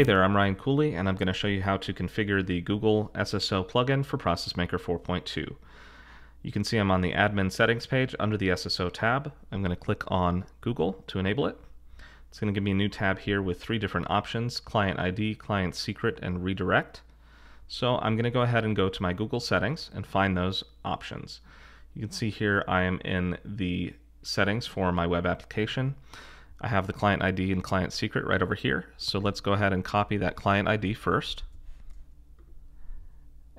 Hey there, I'm Ryan Cooley, and I'm going to show you how to configure the Google SSO plugin for ProcessMaker 4.2. You can see I'm on the admin settings page under the SSO tab. I'm going to click on Google to enable it. It's going to give me a new tab here with three different options: Client ID, Client Secret, and Redirect. So I'm going to go ahead and go to my Google settings and find those options. You can see here I am in the settings for my web application. I have the client ID and client secret right over here. So let's go ahead and copy that client ID first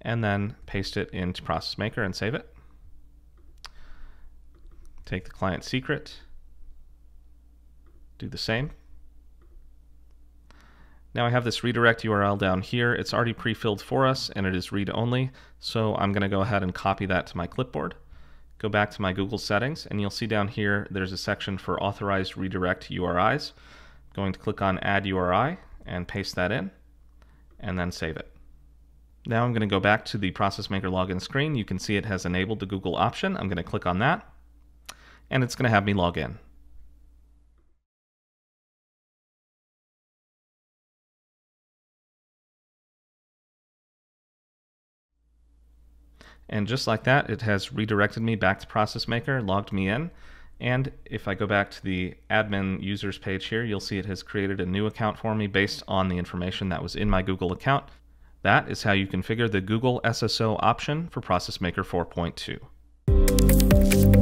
and then paste it into ProcessMaker and save it. Take the client secret, do the same. Now I have this redirect URL down here. It's already pre-filled for us and it is read-only, so I'm going to go ahead and copy that to my clipboard. Go back to my Google settings and you'll see down here there's a section for authorized redirect URIs. I'm going to click on Add URI and paste that in and then save it. Now I'm going to go back to the ProcessMaker login screen. You can see it has enabled the Google option. I'm going to click on that and it's going to have me log in. And just like that, it has redirected me back to ProcessMaker, logged me in, and if I go back to the admin users page here, you'll see it has created a new account for me based on the information that was in my Google account. That is how you configure the Google SSO option for ProcessMaker 4.2.